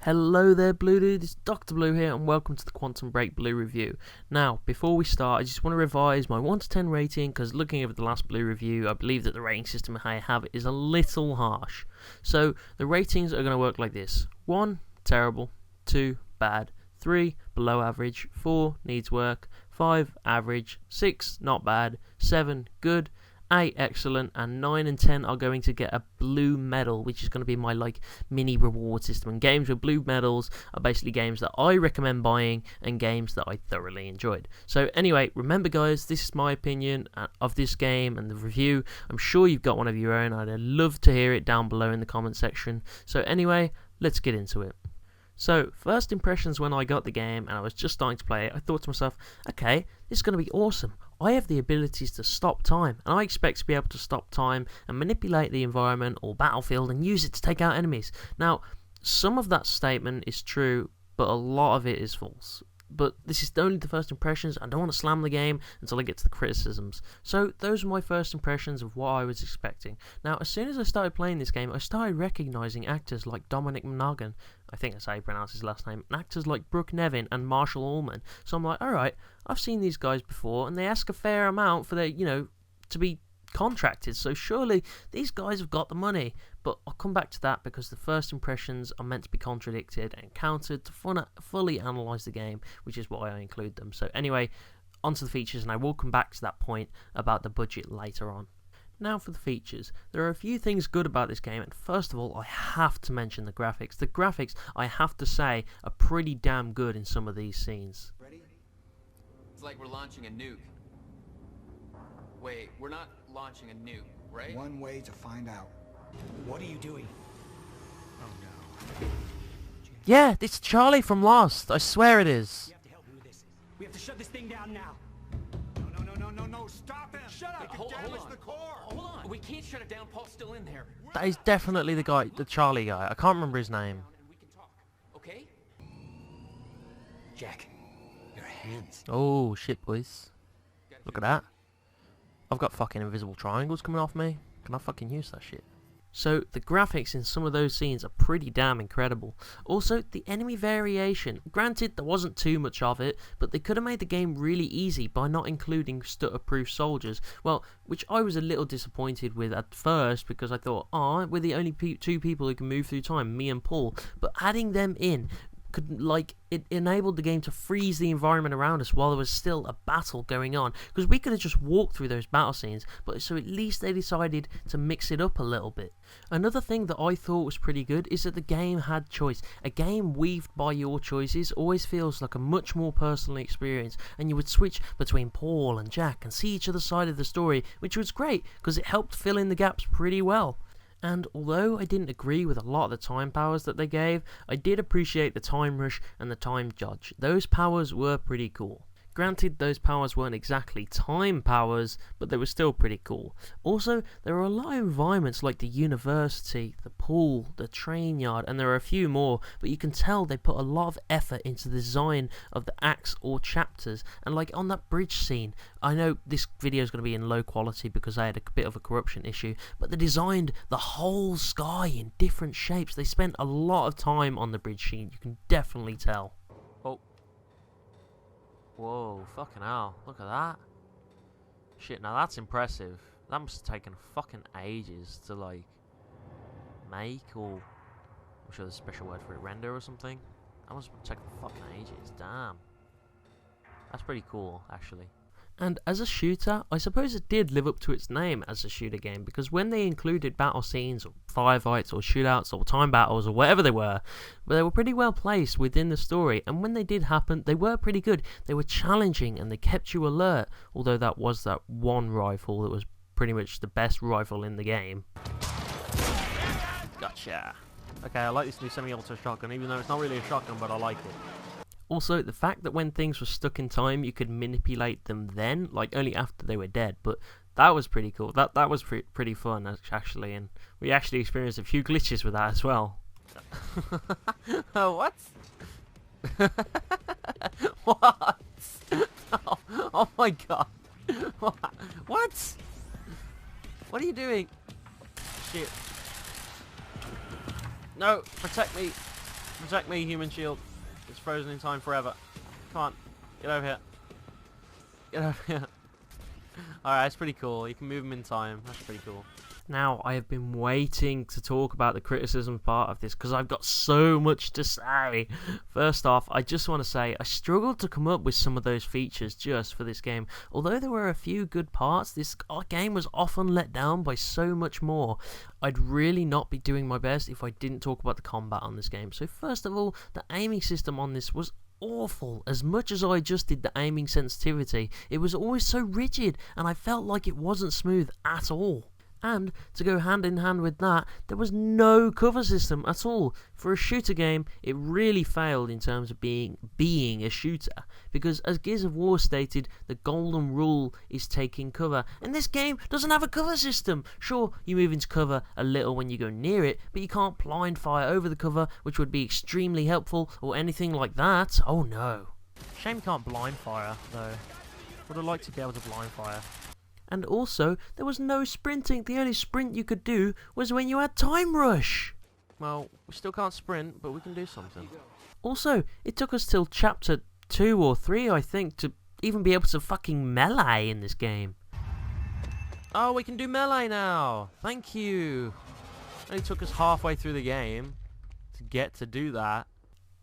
Hello there, Blue Dude, it's Dr. Blue here, and welcome to the Quantum Break Blue Review. Now, before we start, I just want to revise my 1 to 10 rating, because looking over the last Blue Review, I believe that the rating system I have is a little harsh. So, the ratings are going to work like this. 1, terrible. 2, bad. 3, below average. 4, needs work. 5, average. 6, not bad. 7, good. 8, excellent, and 9 and 10 are going to get a blue medal, which is going to be my mini reward system. And games with blue medals are basically games that I recommend buying and games that I thoroughly enjoyed. So anyway, remember guys, this is my opinion of this game and the review. I'm sure you've got one of your own. I'd love to hear it down below in the comment section. So anyway, let's get into it. So, first impressions when I got the game and I was just starting to play it, I thought to myself, okay, this is going to be awesome. I have the abilities to stop time, and I expect to be able to stop time and manipulate the environment or battlefield and use it to take out enemies. Now, some of that statement is true, but a lot of it is false. But this is only the first impressions. I don't want to slam the game until I get to the criticisms. So those were my first impressions of what I was expecting. Now, as soon as I started playing this game, I started recognising actors like Dominic Monaghan, I think that's how you pronounce his last name, and actors like Brooke Nevin and Marshall Allman. So I'm like, alright, I've seen these guys before, and they ask a fair amount for their, to be contracted, so surely these guys have got the money. But I'll come back to that because the first impressions are meant to be contradicted and countered to fully analyse the game, which is why I include them. So anyway, onto the features, and I will come back to that point about the budget later on. Now for the features. There are a few things good about this game, and first of all, I have to mention the graphics. The graphics, I have to say, are pretty damn good in some of these scenes. Ready? It's like we're launching a nuke. Wait, we're not launching a nuke, right? One way to find out. What are you doing? Oh no. Yeah, it's Charlie from Lost. I swear it is. You have to help me with this. We have to shut this thing down now. No, stop him! Shut up! Hold Damage on. the core! Hold on. We can't shut it down. Paul's still in there. That is definitely the guy, the Charlie guy. I can't remember his name. And we can talk, okay? Jack, your hands. Oh, shit, boys. Look at that. I've got fucking invisible triangles coming off me. Can I fucking use that shit? So, the graphics in some of those scenes are pretty damn incredible. Also, the enemy variation. Granted, there wasn't too much of it, but they could have made the game really easy by not including stutter-proof soldiers. Well, which I was a little disappointed with at first, because I thought, we're the only two people who can move through time, me and Paul. But adding them in it enabled the game to freeze the environment around us while there was still a battle going on, because we could have just walked through those battle scenes, but so at least they decided to mix it up a little bit. Another thing that I thought was pretty good is that the game had choice. A game weaved by your choices always feels like a much more personal experience, and you would switch between Paul and Jack and see each other's side of the story, which was great because it helped fill in the gaps pretty well. And although I didn't agree with a lot of the time powers that they gave, I did appreciate the time rush and the time judge. Those powers were pretty cool. Granted, those powers weren't exactly time powers, but they were still pretty cool. Also, there are a lot of environments like the university, the pool, the train yard, and there are a few more, but you can tell they put a lot of effort into the design of the acts or chapters. And like on that bridge scene, I know this video is going to be in low quality because I had a bit of a corruption issue, but they designed the whole sky in different shapes. They spent a lot of time on the bridge scene, you can definitely tell. Oh. Whoa, fucking hell, look at that. Shit, now that's impressive. That must have taken fucking ages to make, or I'm sure there's a special word for it, render or something. That must have taken fucking ages, damn. That's pretty cool, actually. And as a shooter, I suppose it did live up to its name as a shooter game, because when they included battle scenes, or firefights, or shootouts, or time battles, or whatever they were pretty well placed within the story, and when they did happen, they were pretty good. They were challenging, and they kept you alert, although that was that one rifle that was pretty much the best rifle in the game. Gotcha. Okay, I like this new semi-auto shotgun, even though it's not really a shotgun, but I like it. Also, the fact that when things were stuck in time, you could manipulate them then, only after they were dead, but that was pretty cool. That was pretty fun, actually, and we actually experienced a few glitches with that as well. What? What? Oh my god. What? What are you doing? Shit. No, protect me. Protect me, human shield. It's frozen in time forever. Come on. Get over here. Get over here. Alright, that's pretty cool. You can move them in time. That's pretty cool. Now, I have been waiting to talk about the criticism part of this because I've got so much to say. First off, I just want to say I struggled to come up with some of those features just for this game. Although there were a few good parts, this game was often let down by so much more. I'd really not be doing my best if I didn't talk about the combat on this game. So first of all, the aiming system on this was awful. As much as I adjusted the aiming sensitivity, it was always so rigid and I felt like it wasn't smooth at all. And to go hand in hand with that, there was no cover system at all. For a shooter game, it really failed in terms of being a shooter. Because as Gears of War stated, the golden rule is taking cover. And this game doesn't have a cover system. Sure, you move into cover a little when you go near it, but you can't blind fire over the cover, which would be extremely helpful, or anything like that. Oh no. Shame you can't blind fire, though. Would have liked to be able to blind fire. And also, there was no sprinting. The only sprint you could do was when you had Time Rush. Well, we still can't sprint, but we can do something. Also, it took us till chapter 2 or 3, I think, to even be able to fucking melee in this game. Oh, we can do melee now. Thank you. It only took us halfway through the game to get to do that.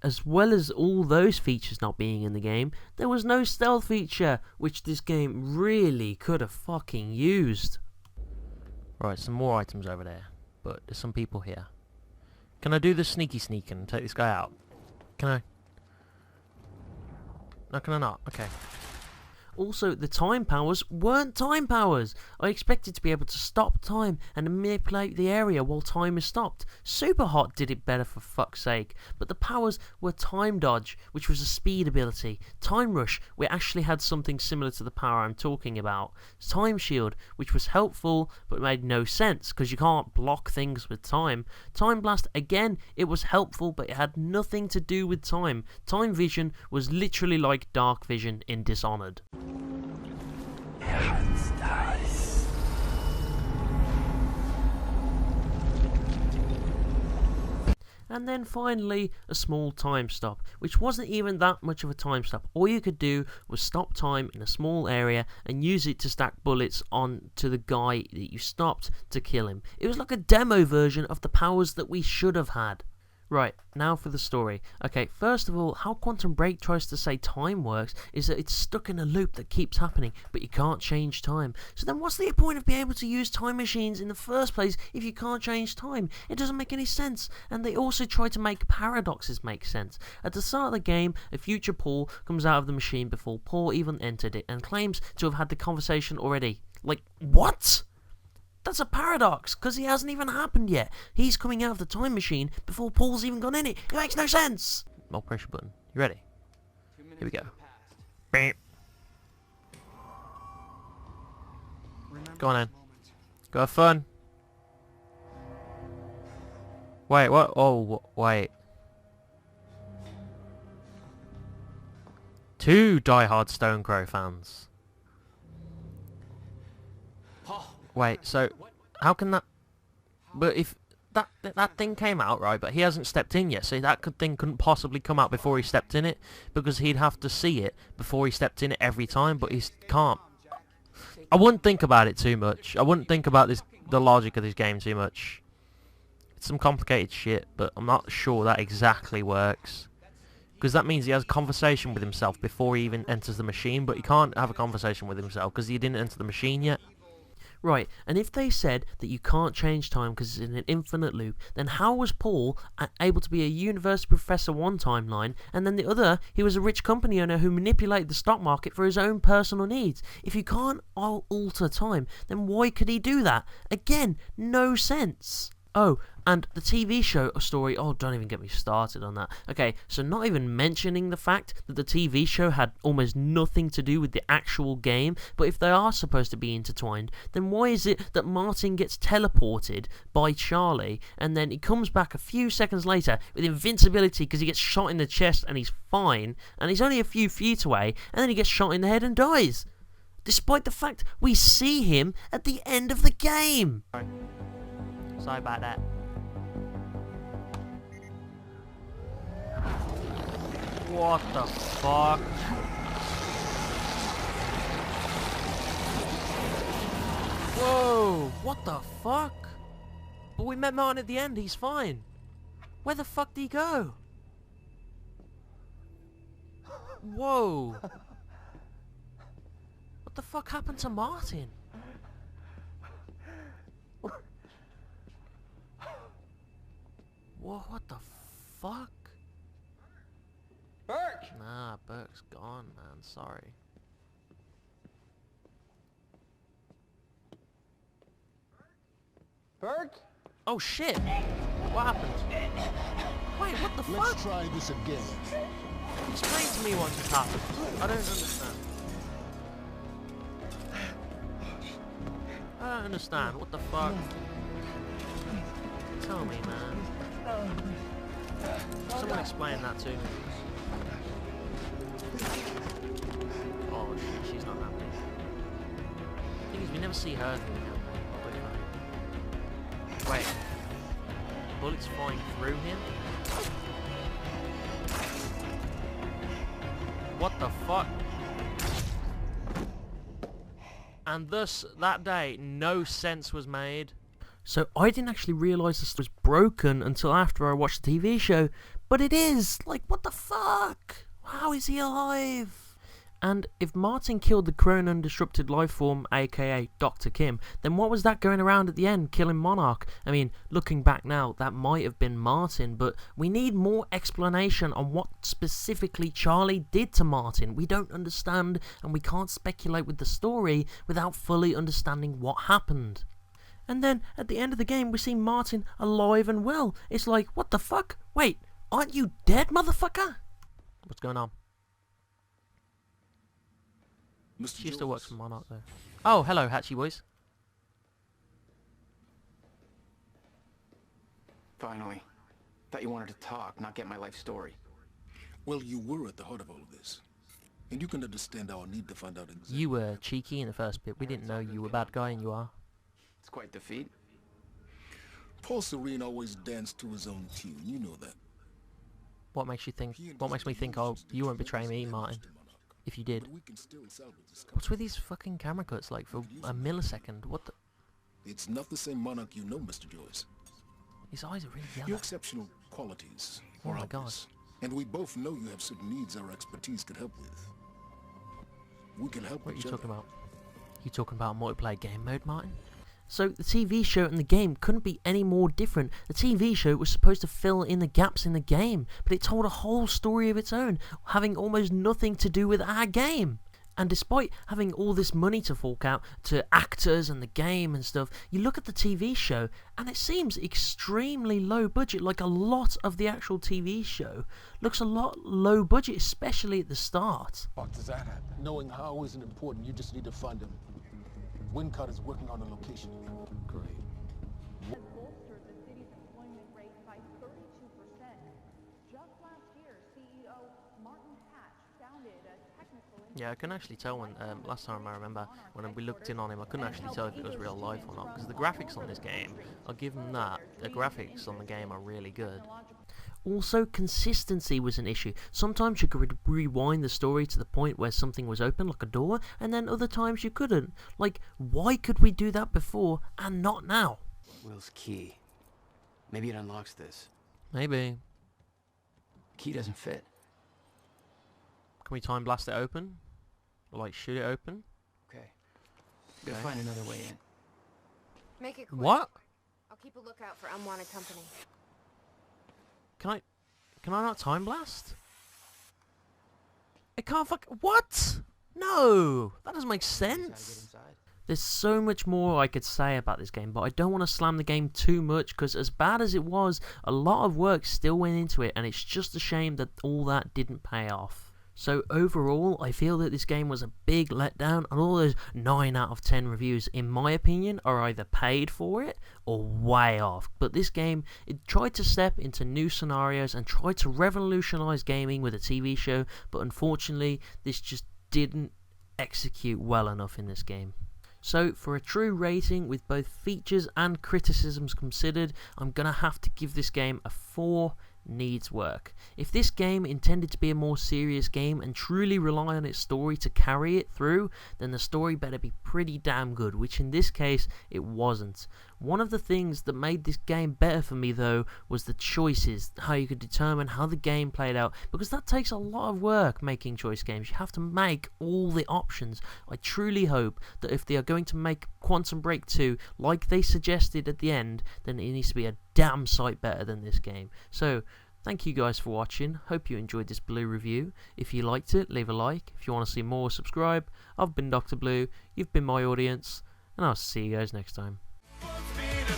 As well as all those features not being in the game, there was no stealth feature, which this game really could have fucking used. Right, some more items over there, but there's some people here. Can I do the sneaky sneak and take this guy out? Can I? No, can I not? Okay. Also, the time powers weren't time powers. I expected to be able to stop time and manipulate the area while time is stopped. Super Hot did it better for fuck's sake. But the powers were Time Dodge, which was a speed ability. Time Rush, we actually had something similar to the power I'm talking about. Time Shield, which was helpful but made no sense because you can't block things with time. Time Blast, again, it was helpful but it had nothing to do with time. Time Vision was literally like Dark Vision in Dishonored. And then finally, a small time stop, which wasn't even that much of a time stop. All you could do was stop time in a small area and use it to stack bullets onto the guy that you stopped to kill him. It was like a demo version of the powers that we should have had. Right, now for the story. Okay, first of all, how Quantum Break tries to say time works is that it's stuck in a loop that keeps happening, but you can't change time. So then what's the point of being able to use time machines in the first place if you can't change time? It doesn't make any sense. And they also try to make paradoxes make sense. At the start of the game, a future Paul comes out of the machine before Paul even entered it and claims to have had the conversation already. Like, what? That's a paradox, because he hasn't even happened yet. He's coming out of the time machine before Paul's even gone in it. It makes no sense. More pressure button. You ready? Here we go. Beep. Go on then. Go have fun. Wait, what? Oh, wait. 2 diehard Stone Crow fans. Wait, so how can that? But if that thing came out, right, but he hasn't stepped in yet, so that thing couldn't possibly come out before he stepped in it, because he'd have to see it before he stepped in it every time, but he can't. I wouldn't think about it too much. I wouldn't think about the logic of this game too much. It's some complicated shit, but I'm not sure that exactly works. Because that means he has a conversation with himself before he even enters the machine, but he can't have a conversation with himself because he didn't enter the machine yet. Right, and if they said that you can't change time because it's in an infinite loop, then how was Paul able to be a university professor one timeline, and then the other, he was a rich company owner who manipulated the stock market for his own personal needs? If you can't alter time, then why could he do that? Again, no sense. Oh, and the TV show story, oh, don't even get me started on that. Okay, so not even mentioning the fact that the TV show had almost nothing to do with the actual game, but if they are supposed to be intertwined, then why is it that Martin gets teleported by Charlie, and then he comes back a few seconds later with invincibility because he gets shot in the chest and he's fine, and he's only a few feet away, and then he gets shot in the head and dies, despite the fact we see him at the end of the game. Sorry about that. What the fuck? Whoa! What the fuck? But we met Martin at the end, he's fine. Where the fuck did he go? Whoa! What the fuck happened to Martin? Whoa, what the fuck? Burke! Nah, Burke's gone, man. Sorry. Burke? Oh shit! What happened? Wait, what the fuck? Let's try this again. Explain to me what just happened. I don't understand. I don't understand. What the fuck? Tell me, man. Someone explain that to me. Oh shit, she's not happy. Thing is, we never see her through him. Wait. Bullets flying through him? What the fuck? And thus, that day, no sense was made. So I didn't actually realise this was broken until after I watched the TV show. But it is! Like, what the fuck? How is he alive? And if Martin killed the Cronin disrupted life form, aka Dr. Kim, then what was that going around at the end, killing Monarch? I mean, looking back now, that might have been Martin, but we need more explanation on what specifically Charlie did to Martin. We don't understand, and we can't speculate with the story without fully understanding what happened. And then, at the end of the game, we see Martin alive and well. It's like, what the fuck? Wait, aren't you dead, motherfucker? What's going on? Mr. She still Jones, works for Monarch though. Oh, hello, Hatchy boys. Finally. Thought you wanted to talk, not get my life story. Well, you were at the heart of all of this. And you can understand our need to find out exactly. You were cheeky in the first bit. We didn't know you were a bad guy, and you are. It's quite the feat. Paul Serene always danced to his own tune, you know that. What makes you think? What makes me think? Oh, you won't betray me, Martin. If you did. But we can still salvage this What's with these fucking camera cuts? Like for a millisecond. What the? It's not the same Monarch you know, Mr. Joyce. His eyes are really Your yellow. exceptional qualities Oh are my obvious. And we both know you have certain needs our expertise could help with. We can help What are you each other. talking about? You talking about multiplayer game mode, Martin? So the TV show and the game couldn't be any more different. The TV show was supposed to fill in the gaps in the game, but it told a whole story of its own, having almost nothing to do with our game. And despite having all this money to fork out to actors and the game and stuff, you look at the TV show and it seems extremely low budget. Like a lot of the actual TV show looks a lot low budget, especially at the start. What does that happen? Knowing how isn't important, you just need to find him. Wincott is working on a location. Great. Has bolstered the city's employment rate by 32%. Just last year, CEO Martin Hatch founded a technical... Yeah, I couldn't actually tell when, last time I remember, when we looked in on him, I couldn't actually tell if it was real life or not, because the graphics on this game, I'll give them that, the graphics on the game are really good. Also, consistency was an issue. Sometimes you could rewind the story to the point where something was open, like a door, and then other times you couldn't. Like, why could we do that before and not now? Will's key. Maybe it unlocks this. Maybe. Key doesn't fit. Can we time blast it open? Or like shoot it open? Okay. Gotta Okay. find another way in. Make it quick. What? I'll keep a lookout for unwanted company. Can I not time blast? It can't what? No! That doesn't make Just gotta get sense. inside. There's so much more I could say about this game, but I don't want to slam the game too much, because as bad as it was, a lot of work still went into it, and it's just a shame that all that didn't pay off. So overall, I feel that this game was a big letdown, and all those 9 out of 10 reviews, in my opinion, are either paid for it or way off. But this game, it tried to step into new scenarios and tried to revolutionize gaming with a TV show, but unfortunately, this just didn't execute well enough in this game. So, for a true rating with both features and criticisms considered, I'm going to have to give this game a 4 needs work. If this game intended to be a more serious game and truly rely on its story to carry it through, then the story better be pretty damn good, which in this case it wasn't. One of the things that made this game better for me though was the choices, how you could determine how the game played out, because that takes a lot of work making choice games. You have to make all the options. I truly hope that if they are going to make Quantum Break 2 like they suggested at the end, then it needs to be a damn sight better than this game. So thank you guys for watching. Hope you enjoyed this Blue review. If you liked it, leave a like. If you want to see more, subscribe. I've been Dr. Blue, you've been my audience, and I'll see you guys next time.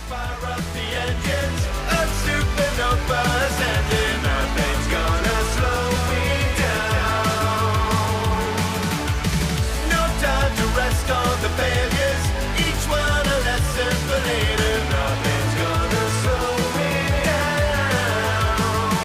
Fire up the engines, a supernova's ending.